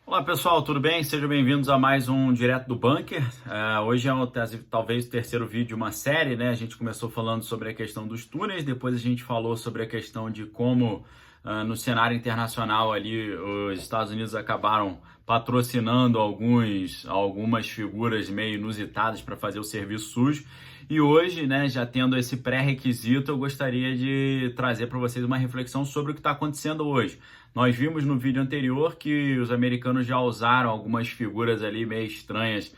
Olá pessoal, tudo bem? Sejam bem-vindos a mais um Direto do Bunker. Hoje é talvez o terceiro vídeo de uma série, né? A gente começou falando sobre a questão dos túneis, depois a gente falou sobre a questão de como no cenário internacional ali os Estados Unidos acabaram patrocinando algumas figuras meio inusitadas para fazer o serviço sujo. E hoje, né, já tendo esse pré-requisito, eu gostaria de trazer para vocês uma reflexão sobre o que está acontecendo hoje. Nós vimos no vídeo anterior que os americanos já usaram algumas figuras ali meio estranhas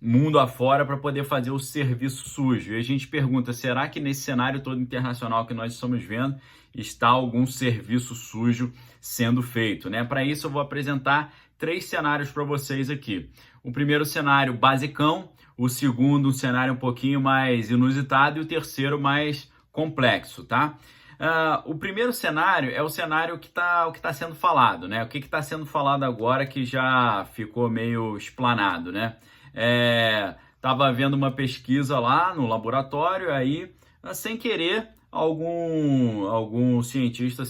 mundo afora para poder fazer o serviço sujo. E a gente pergunta, será que nesse cenário todo internacional que nós estamos vendo está algum serviço sujo sendo feito, né? Para isso eu vou apresentar três cenários para vocês aqui. O primeiro cenário basicão, o segundo um cenário um pouquinho mais inusitado e o terceiro mais complexo, tá? O primeiro cenário é o cenário que tá sendo falado, né? O que está sendo falado agora que já ficou meio explanado, né? Tava vendo uma pesquisa lá no laboratório, aí, sem querer, algum cientista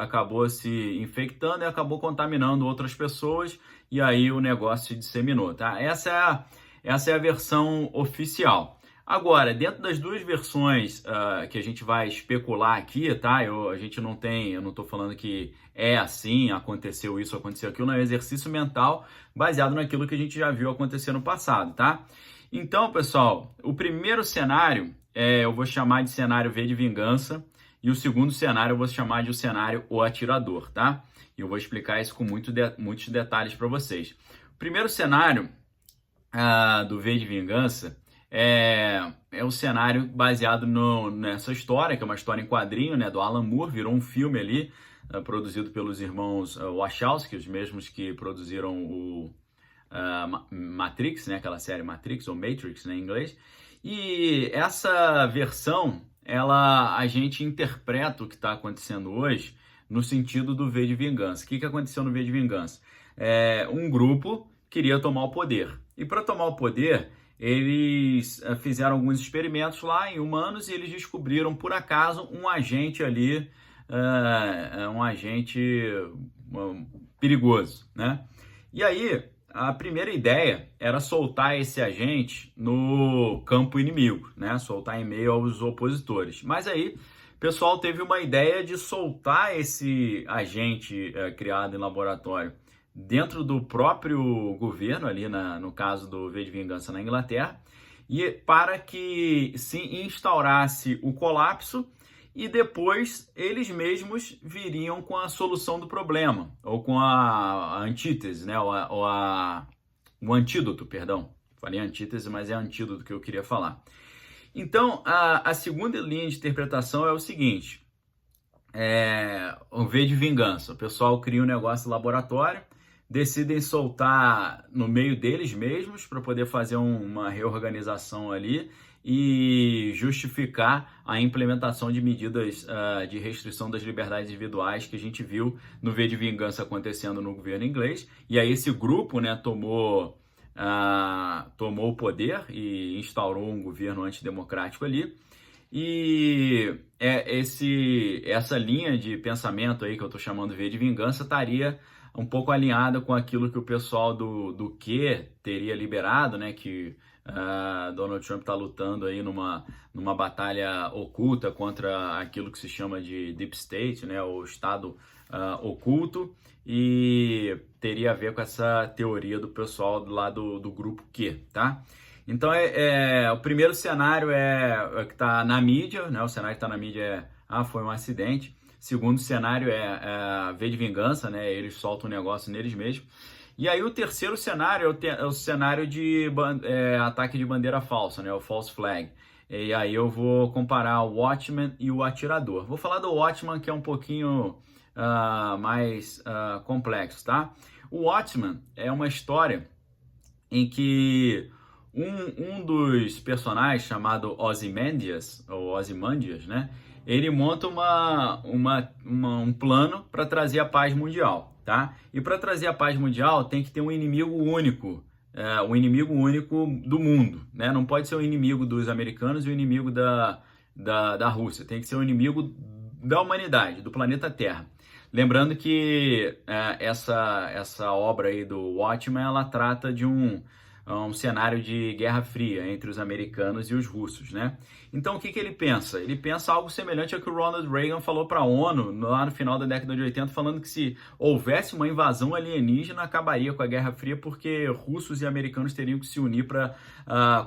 acabou se infectando e acabou contaminando outras pessoas, e aí o negócio se disseminou, tá? Essa é a versão oficial. Agora, dentro das duas versões que a gente vai especular aqui, tá? Eu não estou falando que é assim, aconteceu isso, aconteceu aquilo, não é um exercício mental baseado naquilo que a gente já viu acontecer no passado, tá? Então, pessoal, o primeiro cenário eu vou chamar de cenário V de vingança e o segundo cenário eu vou chamar de o cenário O Atirador, tá? E eu vou explicar isso com muitos detalhes para vocês. O primeiro cenário do V de vingança é um cenário baseado nessa história, que é uma história em quadrinho, né, do Alan Moore, virou um filme ali, produzido pelos irmãos Wachowski, os mesmos que produziram o Matrix, né, aquela série Matrix, ou Matrix, né, em inglês. E essa versão, a gente interpreta o que está acontecendo hoje no sentido do V de vingança. O que aconteceu no V de vingança? Um grupo queria tomar o poder. E para tomar o poder, eles fizeram alguns experimentos lá em humanos e eles descobriram, por acaso, um agente ali, perigoso, né? E aí, a primeira ideia era soltar esse agente no campo inimigo, né? Soltar em meio aos opositores. Mas aí, o pessoal teve uma ideia de soltar esse agente criado em laboratório dentro do próprio governo, ali no caso do V de Vingança na Inglaterra, e para que se instaurasse o colapso e depois eles mesmos viriam com a solução do problema, ou com a antítese, né? O antídoto, perdão. Falei antítese, mas é antídoto que eu queria falar. Então, a segunda linha de interpretação é o seguinte, o V de Vingança. O pessoal cria um negócio de laboratório, decidem soltar no meio deles mesmos para poder fazer uma reorganização ali e justificar a implementação de medidas de restrição das liberdades individuais que a gente viu no V de Vingança acontecendo no governo inglês. E aí esse grupo, né, tomou o poder e instaurou um governo antidemocrático ali. E essa linha de pensamento aí que eu estou chamando de V de Vingança estaria um pouco alinhada com aquilo que o pessoal do Q teria liberado, né? Que Donald Trump está lutando aí numa batalha oculta contra aquilo que se chama de Deep State, né? O Estado oculto, e teria a ver com essa teoria do pessoal lá do grupo Q, tá? Então, o primeiro cenário é que está na mídia, né? O cenário que está na mídia foi um acidente. Segundo cenário é V de Vingança, né? Eles soltam o negócio neles mesmos. E aí o terceiro cenário é o cenário de ataque de bandeira falsa, né? O false flag. E aí eu vou comparar o Watchman e o Atirador. Vou falar do Watchman, que é um pouquinho mais complexo, tá? O Watchman é uma história em que um dos personagens, chamado Ozymandias, ou Ozymandias, né? Ele monta um plano para trazer a paz mundial, tá? E para trazer a paz mundial tem que ter um inimigo único, um inimigo único do mundo, né? Não pode ser o inimigo dos americanos e o inimigo da Rússia, tem que ser o inimigo da humanidade, do planeta Terra. Lembrando que essa obra aí do Watchmen, ela trata de um cenário de Guerra Fria entre os americanos e os russos, né? Então, o que ele pensa? Ele pensa algo semelhante ao que o Ronald Reagan falou para a ONU lá no final da década de 80, falando que se houvesse uma invasão alienígena, acabaria com a Guerra Fria, porque russos e americanos teriam que se unir para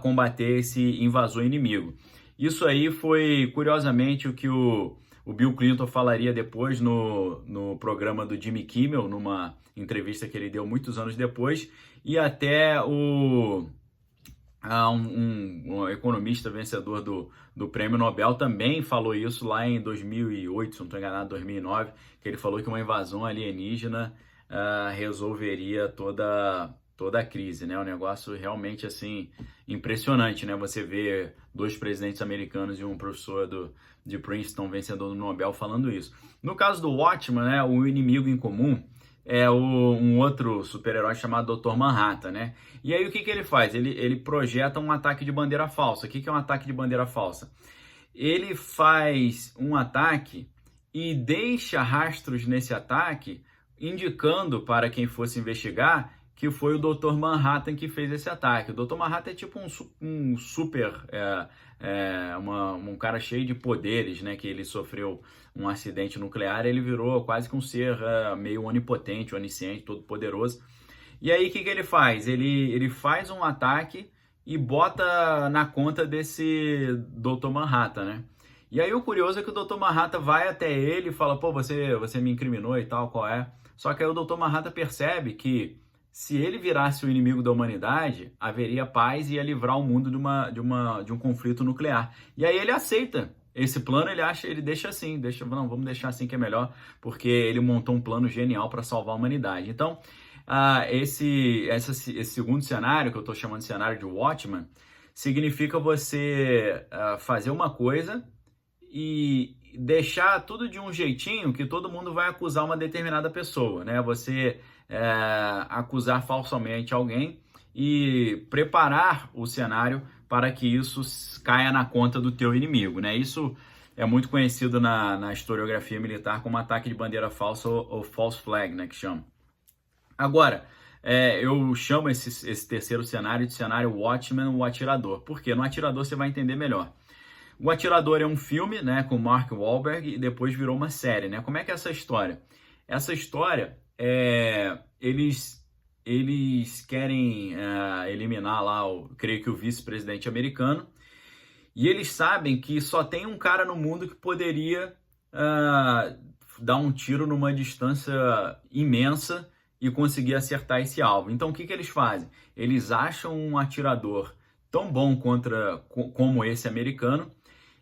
combater esse invasor inimigo. Isso aí foi, curiosamente, o que o Bill Clinton falaria depois no programa do Jimmy Kimmel, numa entrevista que ele deu muitos anos depois, e até um economista vencedor do Prêmio Nobel também falou isso lá em 2008, se não estou enganado, 2009, que ele falou que uma invasão alienígena resolveria toda a crise, né? Um negócio realmente, assim, impressionante, né? Você vê 2 presidentes americanos e um professor de Princeton, vencedor do Nobel, falando isso. No caso do Watchmen, né, o inimigo em comum é um outro super-herói chamado Dr. Manhattan, né? E aí o que ele faz? Ele projeta um ataque de bandeira falsa. O que é um ataque de bandeira falsa? Ele faz um ataque e deixa rastros nesse ataque, indicando para quem fosse investigar que foi o Dr. Manhattan que fez esse ataque. O Dr. Manhattan é tipo um super, um cara cheio de poderes, né? Que ele sofreu um acidente nuclear, ele virou quase que um ser meio onipotente, onisciente, todo poderoso. E aí o que ele faz? Ele faz um ataque e bota na conta desse Dr. Manhattan, né? E aí o curioso é que o Dr. Manhattan vai até ele e fala, pô, você me incriminou e tal, qual é? Só que aí o Dr. Manhattan percebe que se ele virasse o inimigo da humanidade, haveria paz e ia livrar o mundo de um conflito nuclear. E aí ele aceita esse plano, ele deixa assim, não, vamos deixar assim que é melhor, porque ele montou um plano genial para salvar a humanidade. Então, esse segundo cenário, que eu estou chamando de cenário de Watchmen, significa você fazer uma coisa e deixar tudo de um jeitinho que todo mundo vai acusar uma determinada pessoa, né? Você acusar falsamente alguém e preparar o cenário para que isso caia na conta do teu inimigo, né? Isso é muito conhecido na historiografia militar como ataque de bandeira falsa ou false flag, né, que chama. Agora, eu chamo esse terceiro cenário de cenário Watchmen, o atirador. Por quê? No atirador você vai entender melhor. O Atirador é um filme, né, com Mark Wahlberg, e depois virou uma série, né? Como é que é essa história? Essa história, eles querem eliminar lá, creio que o vice-presidente americano, e eles sabem que só tem um cara no mundo que poderia dar um tiro numa distância imensa e conseguir acertar esse alvo. Então, o que eles fazem? Eles acham um atirador tão bom como esse americano,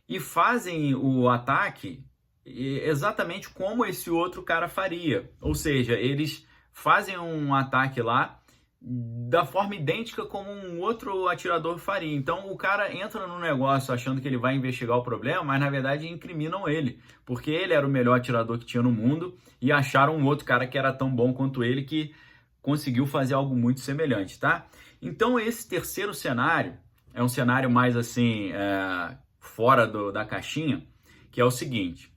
e fazem o ataque exatamente como esse outro cara faria. Ou seja, eles fazem um ataque lá da forma idêntica como um outro atirador faria. Então o cara entra no negócio achando que ele vai investigar o problema, mas na verdade incriminam ele, porque ele era o melhor atirador que tinha no mundo e acharam um outro cara que era tão bom quanto ele que conseguiu fazer algo muito semelhante, tá? Então esse terceiro cenário é um cenário mais assim, fora da caixinha, que é o seguinte.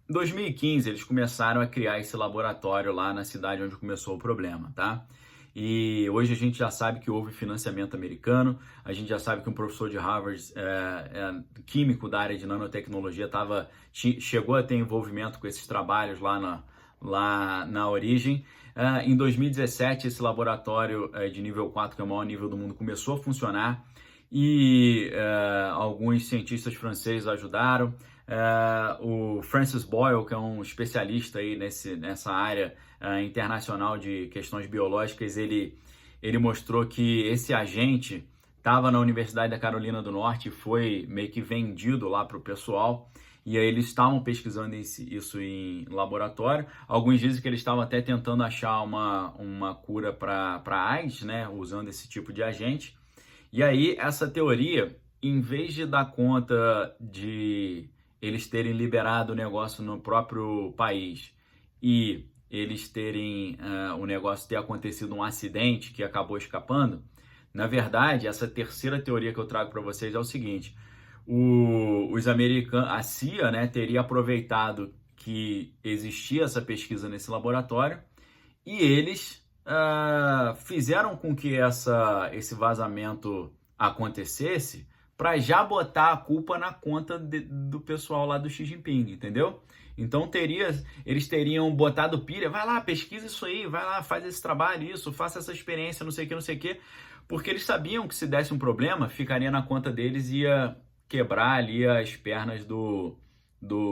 Em 2015, eles começaram a criar esse laboratório lá na cidade onde começou o problema, tá? E hoje a gente já sabe que houve financiamento americano, a gente já sabe que um professor de Harvard, químico da área de nanotecnologia, chegou a ter envolvimento com esses trabalhos lá na origem. Em 2017, esse laboratório de nível 4, que é o maior nível do mundo, começou a funcionar e alguns cientistas franceses ajudaram. O Francis Boyle, que é um especialista aí nessa área internacional de questões biológicas, ele mostrou que esse agente estava na Universidade da Carolina do Norte e foi meio que vendido lá para o pessoal, e aí eles estavam pesquisando isso em laboratório. Alguns dizem que eles estavam até tentando achar uma cura para AIDS, né, usando esse tipo de agente. E aí essa teoria, em vez de dar conta de eles terem liberado o negócio no próprio país e eles terem o negócio ter acontecido um acidente que acabou escapando, na verdade, essa terceira teoria que eu trago para vocês é o seguinte: os americanos, a CIA, né, teria aproveitado que existia essa pesquisa nesse laboratório e eles fizeram com que esse vazamento acontecesse para já botar a culpa na conta do pessoal lá do Xi Jinping, entendeu? Então eles teriam botado pilha, vai lá, pesquisa isso aí, vai lá, faz esse trabalho, faça essa experiência, não sei o que, porque eles sabiam que se desse um problema, ficaria na conta deles e ia quebrar ali as pernas do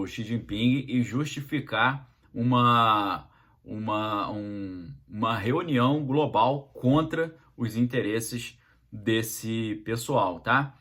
Xi Jinping e justificar uma reunião global contra os interesses desse pessoal, tá?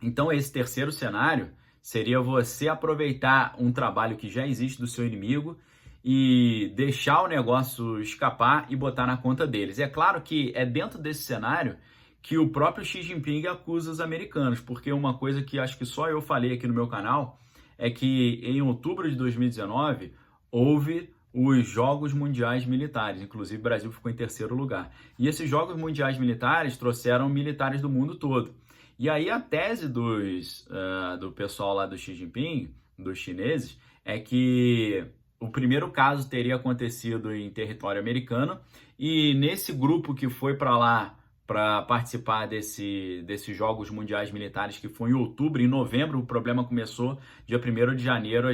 Então esse terceiro cenário seria você aproveitar um trabalho que já existe do seu inimigo e deixar o negócio escapar e botar na conta deles. É claro que é dentro desse cenário que o próprio Xi Jinping acusa os americanos, porque uma coisa que acho que só eu falei aqui no meu canal é que em outubro de 2019 houve os Jogos Mundiais Militares, inclusive o Brasil ficou em terceiro lugar. E esses Jogos Mundiais Militares trouxeram militares do mundo todo. E aí a tese do pessoal lá do Xi Jinping, dos chineses, é que o primeiro caso teria acontecido em território americano e nesse grupo que foi para lá para participar desses Jogos Mundiais Militares, que foi em outubro, em novembro o problema começou, dia 1º de janeiro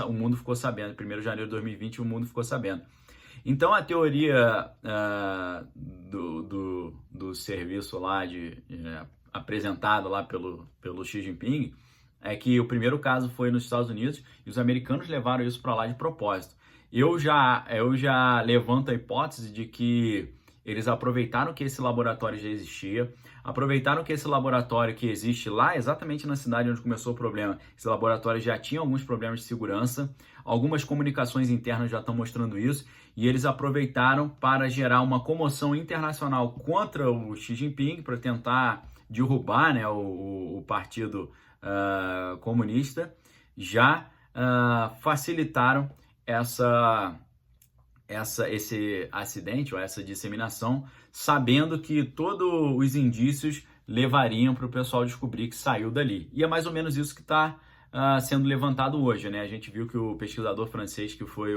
o mundo ficou sabendo, 1º de janeiro de 2020 o mundo ficou sabendo. Então a teoria do serviço lá apresentado lá pelo Xi Jinping é que o primeiro caso foi nos Estados Unidos e os americanos levaram isso para lá de propósito. Eu já levanto a hipótese de que eles aproveitaram que esse laboratório já existia, aproveitaram que esse laboratório que existe lá, exatamente na cidade onde começou o problema, esse laboratório já tinha alguns problemas de segurança, algumas comunicações internas já estão mostrando isso, e eles aproveitaram para gerar uma comoção internacional contra o Xi Jinping, para tentar derrubar, né, o Partido Comunista, já facilitaram esse acidente ou essa disseminação, sabendo que todos os indícios levariam para o pessoal descobrir que saiu dali. E é mais ou menos isso que está sendo levantado hoje, né? A gente viu que o pesquisador francês, que foi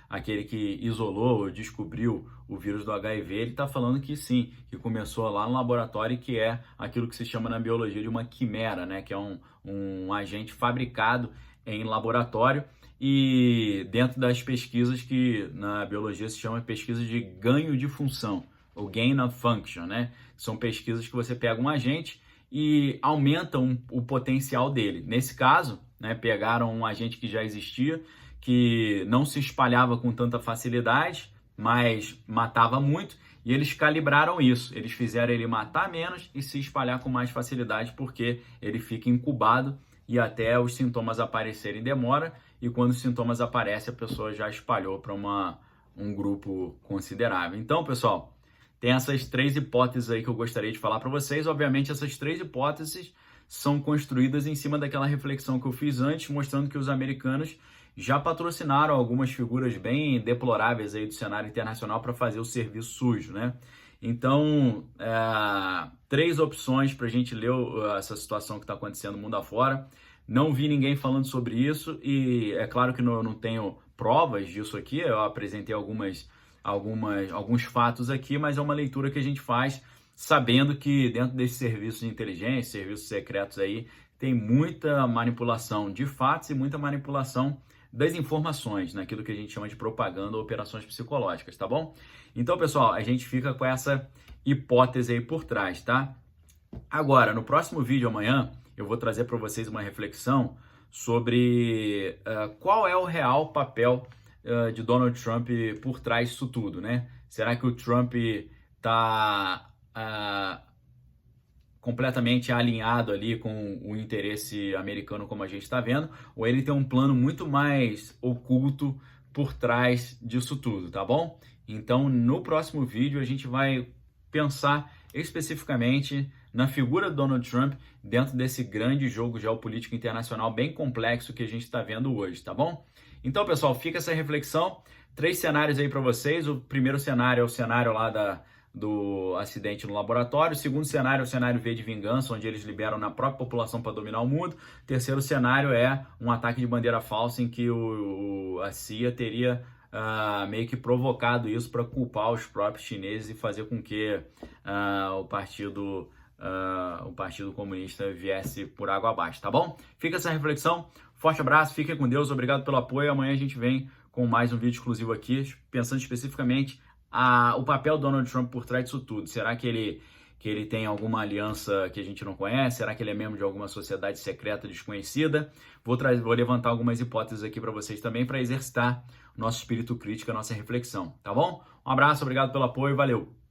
aquele que isolou, descobriu o vírus do HIV, ele está falando que sim, que começou lá no laboratório, que é aquilo que se chama na biologia de uma quimera, né? Que é um agente fabricado em laboratório e dentro das pesquisas que na biologia se chama pesquisa de ganho de função, ou gain of function, né? São pesquisas que você pega um agente e aumenta o potencial dele. Nesse caso, né, pegaram um agente que já existia, que não se espalhava com tanta facilidade, mas matava muito, e eles calibraram isso. Eles fizeram ele matar menos e se espalhar com mais facilidade, porque ele fica incubado e até os sintomas aparecerem demora, e quando os sintomas aparecem, a pessoa já espalhou para um grupo considerável. Então, pessoal, tem essas três hipóteses aí que eu gostaria de falar para vocês. Obviamente, essas três hipóteses são construídas em cima daquela reflexão que eu fiz antes, mostrando que os americanos já patrocinaram algumas figuras bem deploráveis aí do cenário internacional para fazer o serviço sujo, né? Então, três opções para a gente ler essa situação que está acontecendo no mundo afora. Não vi ninguém falando sobre isso e é claro que não tenho provas disso aqui. Eu apresentei alguns fatos aqui, mas é uma leitura que a gente faz sabendo que dentro desses serviços de inteligência, serviços secretos aí, tem muita manipulação de fatos e muita manipulação das informações, naquilo que a gente chama de propaganda ou operações psicológicas, tá bom? Então, pessoal, a gente fica com essa hipótese aí por trás, tá? Agora, no próximo vídeo amanhã, eu vou trazer para vocês uma reflexão sobre qual é o real papel de Donald Trump por trás disso tudo, né? Será que o Trump está completamente alinhado ali com o interesse americano, como a gente está vendo, ou ele tem um plano muito mais oculto por trás disso tudo, tá bom? Então, no próximo vídeo, a gente vai pensar especificamente na figura do Donald Trump dentro desse grande jogo geopolítico internacional bem complexo que a gente está vendo hoje, tá bom? Então, pessoal, fica essa reflexão. 3 cenários aí para vocês. O primeiro cenário é o cenário lá do acidente no laboratório. O segundo cenário é o cenário V de vingança, onde eles liberam na própria população para dominar o mundo. O terceiro cenário é um ataque de bandeira falsa em que a CIA teria meio que provocado isso para culpar os próprios chineses e fazer com que o Partido Comunista viesse por água abaixo, tá bom? Fica essa reflexão, forte abraço, fiquem com Deus, obrigado pelo apoio. Amanhã a gente vem com mais um vídeo exclusivo aqui, pensando especificamente o papel do Donald Trump por trás disso tudo. Será que ele tem alguma aliança que a gente não conhece? Será que ele é membro de alguma sociedade secreta desconhecida? Vou levantar algumas hipóteses aqui para vocês também, para exercitar o nosso espírito crítico, a nossa reflexão, tá bom? Um abraço, obrigado pelo apoio, valeu!